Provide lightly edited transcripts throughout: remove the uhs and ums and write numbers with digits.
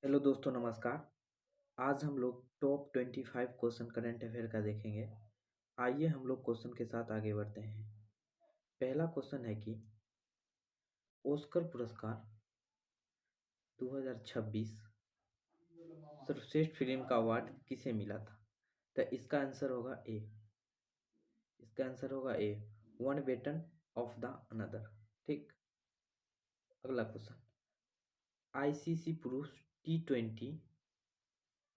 Hello दोस्तों, नमस्कार। आज हम लोग टॉप 25 क्वेश्चन करंट अफेयर का देखेंगे। आइए हम लोग क्वेश्चन के साथ आगे बढ़ते हैं। पहला क्वेश्चन है कि ऑस्कर पुरस्कार 2026 सर्वश्रेष्ठ फिल्म का अवार्ड किसे मिला था? तो इसका आंसर होगा a one batten of the another. ठीक। अगला क्वेश्चन, आईसीसी पुरुष T20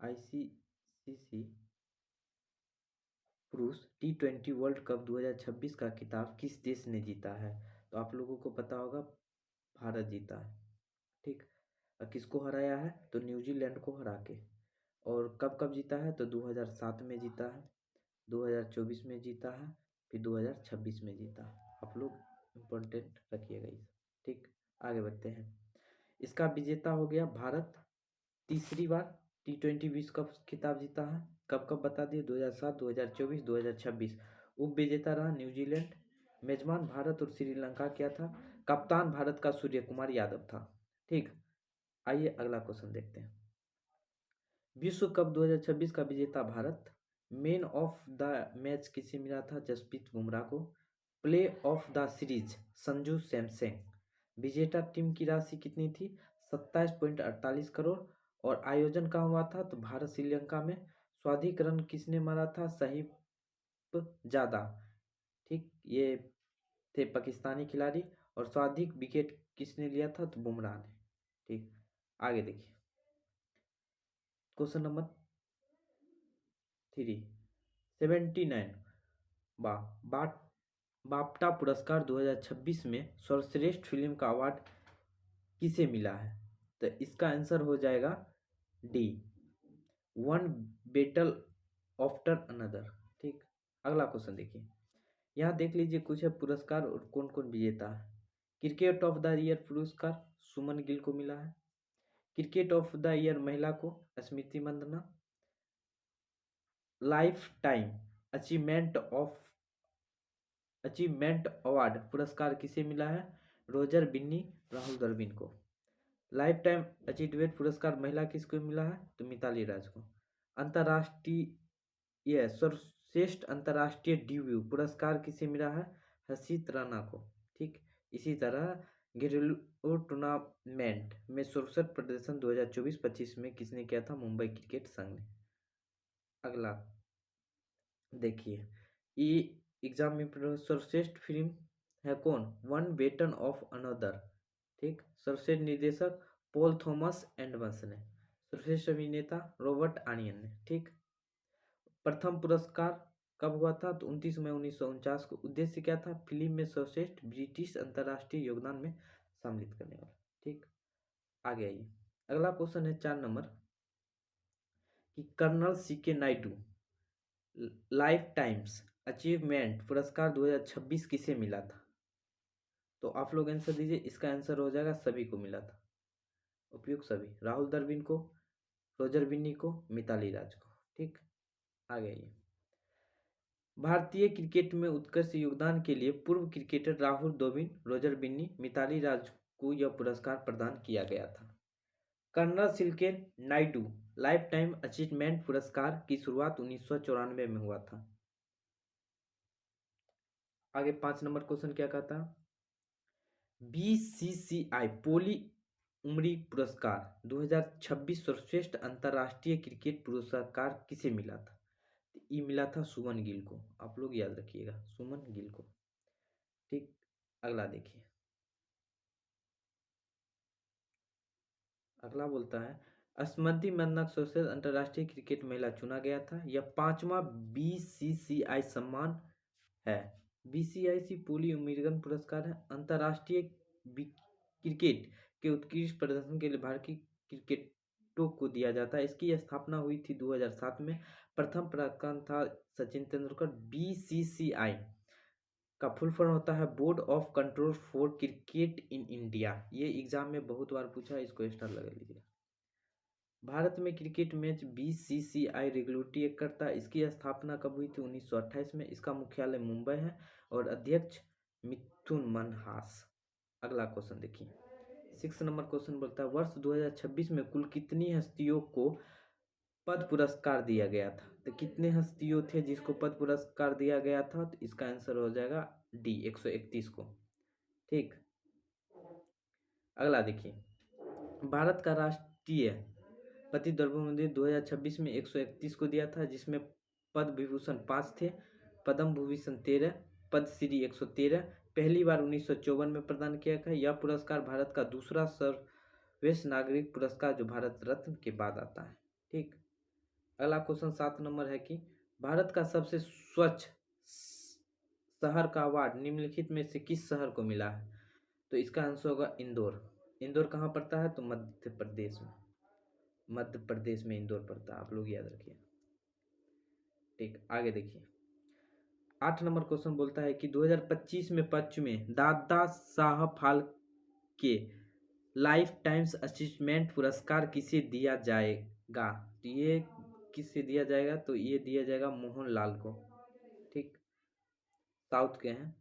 आईसीसी पुरुष T20 वर्ल्ड कप 2026 का खिताब किस देश ने जीता है? तो आप लोगों को पता होगा, भारत जीता है। ठीक। और किसको हराया है? तो न्यूजीलैंड को हरा के। और कब कब जीता है? तो 2007 में जीता है, 2024 में जीता है, फिर 2026 में जीता है। आप लोग इम्पोर्टेंट रखिएगा इसे। ठीक। आगे बढ़ते हैं। इसका विजेता हो गया भारत। तीसरी बार T20 विश्व कप खिताब जीता है। कब कब बता दिए? 2007, 2024, 2026। उप विजेता रहा न्यूजीलैंड। मेजबान भारत और श्रीलंका क्या था? कप्तान भारत का सूर्य कुमार यादव था। ठीक। आइए अगला क्वेश्चन देखते हैं। विश्व कप 2026 का विजेता Bharat. Man of the match किसे मिला था? जसप्रीत बुमराह को। Play of the series Sanju Samson. विजेता टीम की राशि कितनी थी? 27.48 करोड़। और आयोजन कहाँ हुआ था? तो भारत श्रीलंका में। स्वाधिक रन किसने मारा था? सहीब जादा। ठीक। ये थे पाकिस्तानी खिलाड़ी। और सर्वाधिक विकेट किसने लिया था? तो बुमराह ने। ठीक। आगे देखिए, क्वेश्चन नंबर 79। बा बाट बाफ्टा पुरस्कार 2026 में सर्वश्रेष्ठ फिल्म का अवार्ड किसे मिला है? तो इसका आंसर हो जाएगा D one battle after another. ठीक। अगला क्वेश्चन देखिए। यहाँ देख लीजिए कुछ है पुरस्कार और कौन कौन विजेता है। क्रिकेट ऑफ द ईयर पुरस्कार सुमन गिल को मिला है। क्रिकेट ऑफ द ईयर महिला को Smriti Mandhana. Lifetime achievement of achievement award पुरस्कार किसे मिला है? रोजर बिन्नी, राहुल द्रविड़ को। लाइफ टाइम अचीवमेंट पुरस्कार महिला किसको मिला है? तो मिताली राज को। अंतर्राष्ट्रीय सर्वश्रेष्ठ अंतर्राष्ट्रीय डेब्यू पुरस्कार किसे मिला है? हर्षित राणा को। ठीक। इसी तरह घरेलू टूर्नामेंट में सर्वश्रेष्ठ प्रदर्शन 2024-25 में किसने किया था? मुंबई क्रिकेट संघ ने। अगला देखिए, ये एग्जाम में सर्वश्रेष्ठ फिल्म है कौन? One batten of another. ठीक। सर्वश्रेष्ठ निर्देशक पॉल थॉमस एंडरसन ने। सर्वश्रेष्ठ अभिनेता रॉबर्ट आनियन ने। ठीक। प्रथम पुरस्कार कब हुआ था? तो 29 मई 1949 को। उद्देश्य क्या था? फिल्म में सर्वश्रेष्ठ ब्रिटिश अंतर्राष्ट्रीय योगदान में सम्मिलित करने वाला। ठीक। आगे आइए, अगला क्वेश्चन है 4 नंबर कि Colonel C.K. Naidu life times achievement पुरस्कार 2026 किसे मिला था? तो आप लोग आंसर दीजिए। इसका आंसर हो जाएगा सभी को मिला था। उपयुक्त सभी, राहुल द्रविड़ को, रोजर बिन्नी को, मिताली राज को। ठीक। आगे आइए, भारतीय क्रिकेट में उत्कृष्ट योगदान के लिए पूर्व क्रिकेटर राहुल द्रविड़, रोजर बिन्नी, मिताली राज को यह पुरस्कार प्रदान किया गया था। Colonel C.K. Naidu lifetime achievement पुरस्कार की शुरुआत 1994 में हुआ था। आगे 5 नंबर क्वेश्चन क्या कहता? BCCI पोली उमरी पुरस्कार 2026 सर्वश्रेष्ठ अंतर्राष्ट्रीय क्रिकेट पुरस्कार किसे मिला था? ये मिला था सुमन गिल को। आप लोग याद रखिएगा, सुमन गिल को। ठीक। अगला देखिए, अगला बोलता है स्मृति मंदाना सर्वश्रेष्ठ अंतर्राष्ट्रीय क्रिकेट महिला चुना गया था। यह 5वां BCCI सम्मान है। BCIC पोली अमेरिकन पुरस्कार है। अंतर्राष्ट्रीय क्रिकेट के उत्कृष्ट प्रदर्शन के लिए भारतीय क्रिकेटरों को दिया जाता है। इसकी स्थापना हुई थी 2007 में। प्रथम प्राधिकरण था सचिन तेंदुलकर। BCCI का फुल फॉर्म होता है board of control for cricket in India. ये एग्जाम में बहुत बार पूछा है, इसको स्टार लगा लीजिए। भारत में क्रिकेट मैच BCCI रेगुलेटरी करता है। इसकी स्थापना कब हुई थी? 1928 में। इसका मुख्यालय मुंबई है और अध्यक्ष मिथुन मनहास। अगला क्वेश्चन देखिए, 6 नंबर क्वेश्चन बोलता है वर्ष 2026 में कुल कितनी हस्तियों को पद्म पुरस्कार दिया गया था। तो कितने हस्तियों थे जिसको पद्म पुरस्कार दिया गया था, तो इसका आंसर हो जाएगा डी 131 को। ठीक, अगला देखिए, भारत का राष्ट्रीय पति द्रव्य मंदिर 2026 में 131 को दिया था, जिसमें पद्म विभूषण 5 थे, पद्म भूषण 13, पद्मश्री 113, पहली बार 1954 में प्रदान किया गया। यह पुरस्कार भारत का दूसरा सर्वश्रेष्ठ नागरिक पुरस्कार जो भारत रत्न के बाद आता है। ठीक, अगला क्वेश्चन 7 नंबर है कि भारत का सबसे स्वच्छ शहर का अवार्ड निम्नलिखित में से किस शहर को मिला है। तो इसका आंसर होगा इंदौर। इंदौर कहाँ पड़ता है, तो मध्य प्रदेश में, मध्य प्रदेश में इंदौर पड़ता है, आप लोग याद रखिए। ठीक, आगे देखिए, 8 नंबर क्वेश्चन बोलता है कि 2025 में पश्चिम में Dada Saheb Phalke life times achievement पुरस्कार किसे दिया जाएगा। तो ये किसे दिया जाएगा, तो ये दिया जाएगा मोहनलाल को। ठीक, साउथ के हैं।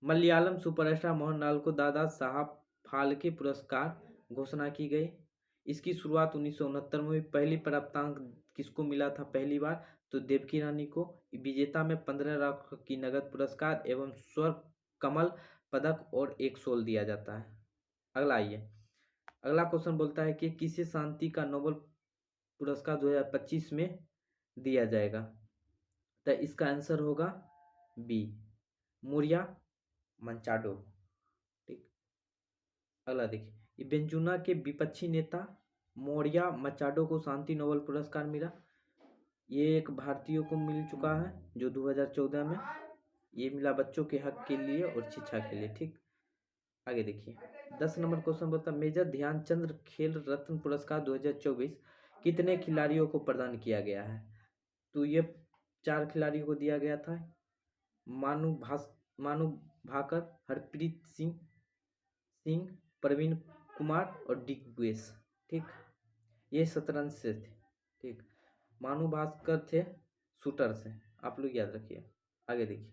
मलयालम सुपरस्टार मोहनलाल को दादा साहब फाल्के पुरस्कार घोषणा की गई। इसकी शुरुआत 1969 में हुई। पहली प्राप्तांक किसको मिला था पहली बार, तो देवकी रानी को। विजेता में 15 लाख की नगद पुरस्कार एवं स्वर्ण कमल पदक और एक शॉल दिया जाता है। अगला आइए, अगला क्वेश्चन बोलता है कि किसे शांति का नोबेल पुरस्कार 2025 में दिया जाएगा। तो इसका आंसर होगा बी, मोरिया मंचाडो। ठीक, अगला देखिए, वेंजुना के विपक्षी नेता मोरिया मचाडो को शांति नोबेल पुरस्कार मिला। ये एक भारतीय को मिल चुका है जो 2014 में, ये मिला बच्चों के हक के लिए और शिक्षा के लिए। ठीक, आगे देखिए, 10 नंबर क्वेश्चन बोलता है मेजर ध्यानचंद खेल रत्न पुरस्कार 2024 कितने खिलाड़ियों को प्रदान किया गया है। तो ये 4 खिलाड़ियों को दिया गया था, मानु भाकर, हरप्रीत सिंह, प्रवीण कुमार और डिक गुएस। ठीक, ये शतरंज से थे। ठीक, मानु भास्कर थे शूटर से, आप लोग याद रखिए। आगे देखिए,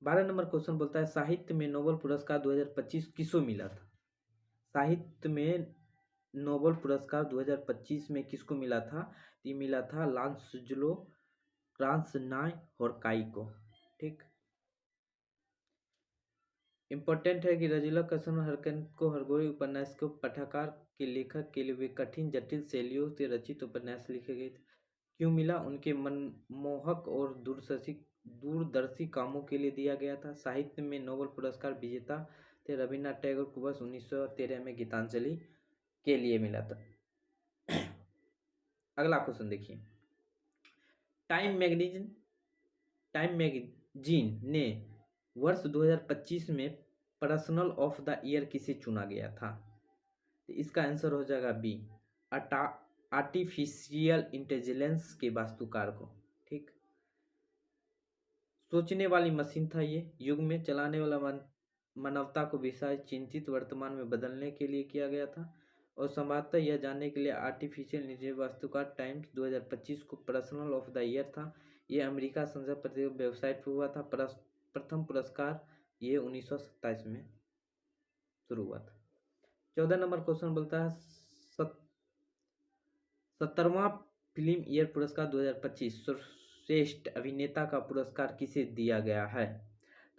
12 नंबर क्वेश्चन बोलता है साहित्य में नोबेल पुरस्कार 2025 किसको मिला था। साहित्य में नोबेल पुरस्कार 2025 में किसको मिला था, ये मिला था लांसुजलो रांसनाय और काई को। ठीक, इम्पोर्टेंट है कि रजीला कृष्ण हरकन को हरगोरी उपन्यास को पठाकार के लेखक के लिए वे कठिन जटिल शैलियों से रचित उपन्यास लिखे गए थे। क्यों मिला, उनके मनमोहक और दूरदर्शी कामों के लिए दिया गया था। साहित्य में नोबेल पुरस्कार विजेता थे रविन्द्रनाथ टैगोर को वर्ष 1913 में गीतांजलि के लिए मिला था। अगला क्वेश्चन देखिए, टाइम मैगजीन ने वर्ष 2025 में पर्सनल ऑफ द ईयर किसे चुना गया था। तो इसका आंसर हो जाएगा बी, आर्टिफिशियल इंटेलिजेंस के वास्तुकार को। ठीक, सोचने वाली मशीन था ये युग में, चलाने वाला मानवता को विषय चिंतित वर्तमान में बदलने के लिए किया गया था। और संभवतः यह जानने के लिए आर्टिफिशियल इंटेलिजेंस वास्तुकार टाइम्स 2025 को पर्सनल ऑफ द ईयर था। ये अमेरिका संसद प्रतियोगी वेबसाइट पर हुआ था। प्रथम पुरस्कार ये 1927 में शुरू हुआ था। 14 नंबर क्वेश्चन बोलता है 70वां फिल्म ईयर पुरस्कार 2025 श्रेष्ठ अभिनेता का पुरस्कार किसे दिया गया है।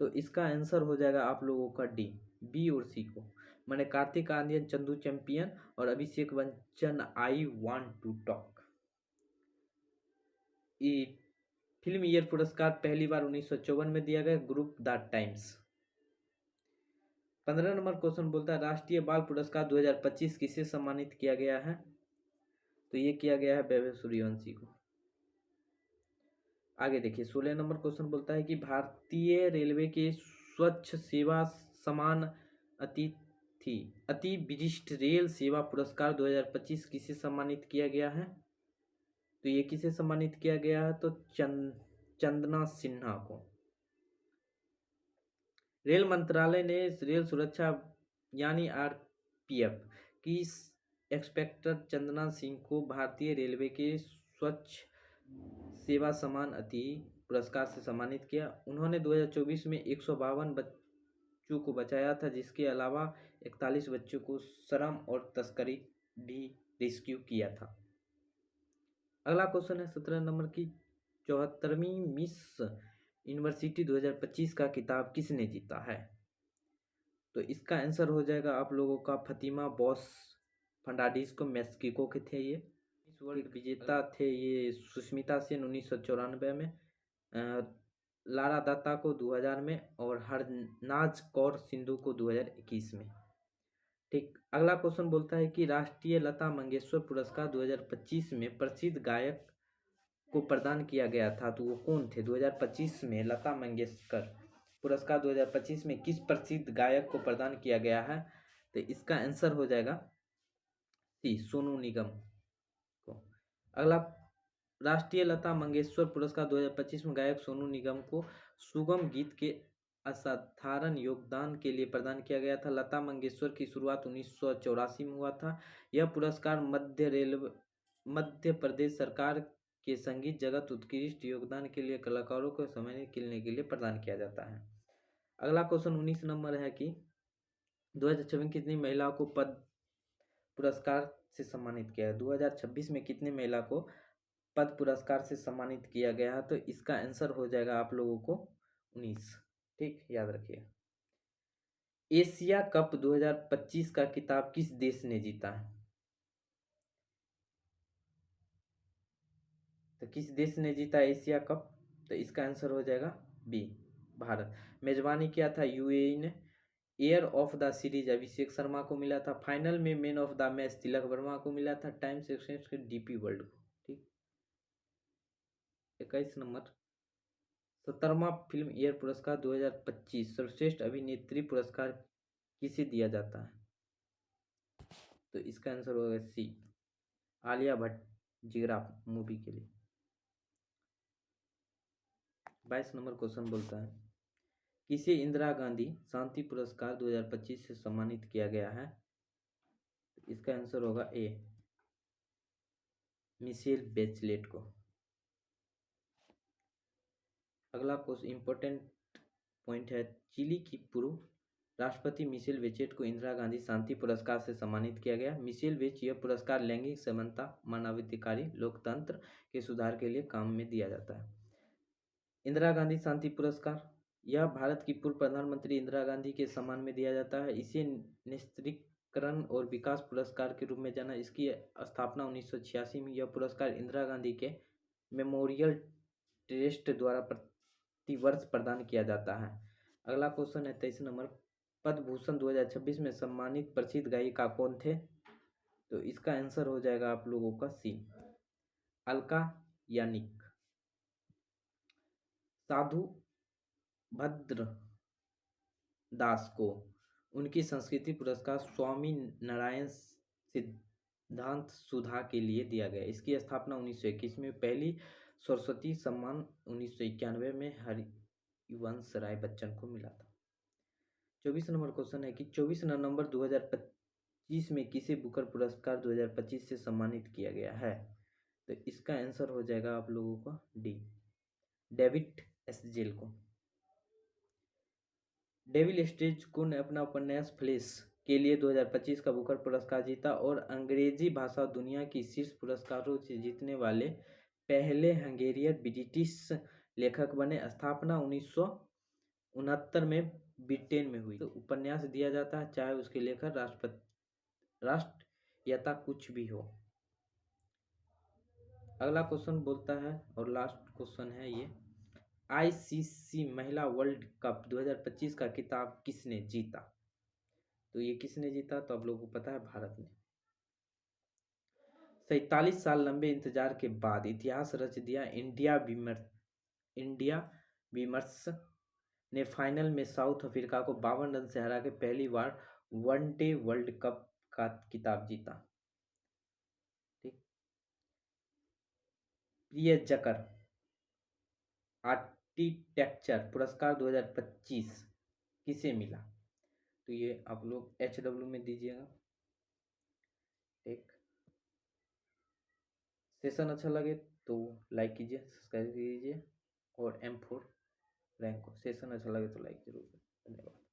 तो इसका आंसर हो जाएगा आप लोगों का डी, बी और सी को, मैंने कार्तिक आर्यन, चंदू चैंपियन और Abhishek Bachchan I want to talk. Film year पुरस्कार पहली बार 1954 में दिया गया, group the Times. 15 number question बोलता है राष्ट्रीय बाल पुरस्कार 2025 किसे सम्मानित किया गया है। तो ये किया गया है वैभव सूर्यवंशी को। आगे देखिए, 16 नंबर क्वेश्चन बोलता है कि भारतीय रेलवे के स्वच्छ सेवा समान अति विशिष्ट रेल सेवा पुरस्कार 2025 किसे सम्मानित किया गया है। तो ये किसे सम्मानित किया गया है, तो चंदना सिन्हा को। रेल मंत्रालय ने रेल सुरक्षा यानी आरपीएफ की इंस्पेक्टर चंदना सिंह को भारतीय रेलवे के स्वच्छ सेवा समान अति पुरस्कार से सम्मानित किया। उन्होंने 2024 में 152 बच्चों को बचाया था, जिसके अलावा 41 बच्चों को शर्म और तस्करी भी रेस्क्यू किया था। अगला क्वेश्चन है 17 नंबर की, 74वीं मिस यूनिवर्सिटी 2025 का खिताब किसने जीता है? तो इसका आंसर हो जाएगा आप लोगों का फतिमा बॉस फर्नांडिस को, मेक्सिको के थे ये। इस वर्ल्ड विजेता थे ये सुष्मिता सेन 1994 में, लारा दत्ता को 2000 में और हरनाज कौर सिंधु को 2021 में। ठीक, अगला क्वेश्चन बोलता है कि राष्ट्रीय लता मंगेशकर पुरस्कार 2025 में प्रसिद्ध गायक को प्रदान किया गया था, तो वो कौन थे? 2025 में लता मंगेशकर पुरस्कार 2025 में किस प्रसिद्ध गायक को प्रदान किया गया है? तो इसका आंसर हो जाएगा सी, सोनू निगम को। अगला, राष्ट्रीय लता मंगेशकर पुरस्कार 2025 में गायक सोनू निगम को सुगम गीत के असाधारण योगदान के लिए प्रदान किया गया था। लता मंगेशकर की शुरुआत 1984 में हुआ था। यह पुरस्कार मध्य प्रदेश सरकार के संगीत जगत उत्कृष्ट योगदान के लिए कलाकारों को सम्मानित करने के लिए प्रदान किया जाता है। अगला क्वेश्चन 19 नंबर है कि 2026 कितनी महिलाओं को पद्म पुरस्कार से सम्मानित किया है? 2026 में कितनी महिला को पद्म पुरस्कार से सम्मानित किया गया है? तो इसका आंसर हो जाएगा आप लोगों को 19। ठीक, याद रखिए। एशिया कप 2025 का खिताब किस देश ने जीता है? तो किस देश ने जीता एशिया कप? तो इसका आंसर हो जाएगा बी, भारत। मेजबानी किया था यूएई ने। Air of the series Abhishek Sharma को मिला था। फाइनल में man of the match Tilak Varma को मिला था। टाइम्स एक्सचेंज के डीपी वर्ल्ड को। ठीक, 21 नंबर, 17वां फिल्म एयर पुरस्कार 2025 सर्वश्रेष्ठ अभिनेत्री पुरस्कार किसे दिया जाता है? तो इसका आंसर होगा सी, आलिया भट्ट, जिगरा मूवी के लिए। 22 नंबर क्वेश्चन बोलता है, किसे इंदिरा गांधी शांति पुरस्कार 2025 से सम्मानित किया गया है? इसका आंसर होगा ए, मिशेल बेचलेट को। अगला क्वेश्चन इंपॉर्टेंट पॉइंट है, चिली की पूर्व राष्ट्रपति मिशेल बेचेट को इंदिरा गांधी शांति पुरस्कार से सम्मानित किया गया। मिशेल बेच यह पुरस्कार लैंगिक समानता, मानवाधिकार, लोकतंत्र के सुधार के लिए काम में दिया जाता है। इंदिरा गांधी शांति पुरस्कार यह भारत की पूर्व प्रधानमंत्री इंदिरा गांधी के सम्मान में दिया जाता है। इसे निस्त्रीकरण और विकास पुरस्कार के रूप में जाना। इसकी स्थापना 1986 में। यह पुरस्कार इंदिरा गांधी के मेमोरियल ट्रस्ट द्वारा प्रतिवर्ष प्रदान किया जाता है। अगला क्वेश्चन है 23 नंबर, पद्म भूषण 2026 में सम्मानित प्रसिद्ध गायिका कौन थे? तो इसका आंसर हो जाएगा आप लोगों का सी, अलका याग्निक। साधु भद्र दास को उनकी संस्कृति पुरस्कार स्वामी नारायण सिद्धांत सुधा के लिए दिया गया। इसकी स्थापना 1921 में। पहली सरस्वती सम्मान 1991 में हरिवंश राय बच्चन को मिला था। 24 नंबर क्वेश्चन है कि 24 नवंबर 2025 में किसे बुकर पुरस्कार 2025 से सम्मानित किया गया है? तो इसका आंसर हो जाएगा आप लोगों का डी, डेविड एस्जेल को। डेविल स्ट्रेटजको ने अपना उपन्यास फ्लैश के लिए 2025 का बुकर पुरस्कार जीता और अंग्रेजी भाषा दुनिया की शीर्ष पुरस्कारों से जीतने वाले पहले हंगेरियन ब्रिटिश लेखक बने। स्थापना 1969 में ब्रिटेन में हुई। तो उपन्यास दिया जाता है चाहे उसके लेखक राष्ट्रीयता कुछ भी हो। अगला क्वेश्चन बोलता है और लास्ट क्वेश्चन है ये, आईसीसी महिला वर्ल्ड कप 2025 का खिताब किसने जीता? तो ये किसने जीता? तो आप लोगों को पता है, भारत ने। 47 साल लंबे इंतजार के बाद इतिहास रच दिया। इंडिया विमर्श ने फाइनल में साउथ अफ्रीका को 52 रन से हरा के पहली बार वनडे वर्ल्ड कप का खिताब जीता। ठीक, प्रिय जकर आर्किटेक्चर पुरस्कार 2025 किसे मिला? तो ये आप लोग HW में दीजिएगा। ठीक, सेशन अच्छा लगे तो लाइक कीजिए, सब्सक्राइब कीजिए और M4 रैंक को। सेशन अच्छा लगे तो लाइक जरूर करें। धन्यवाद।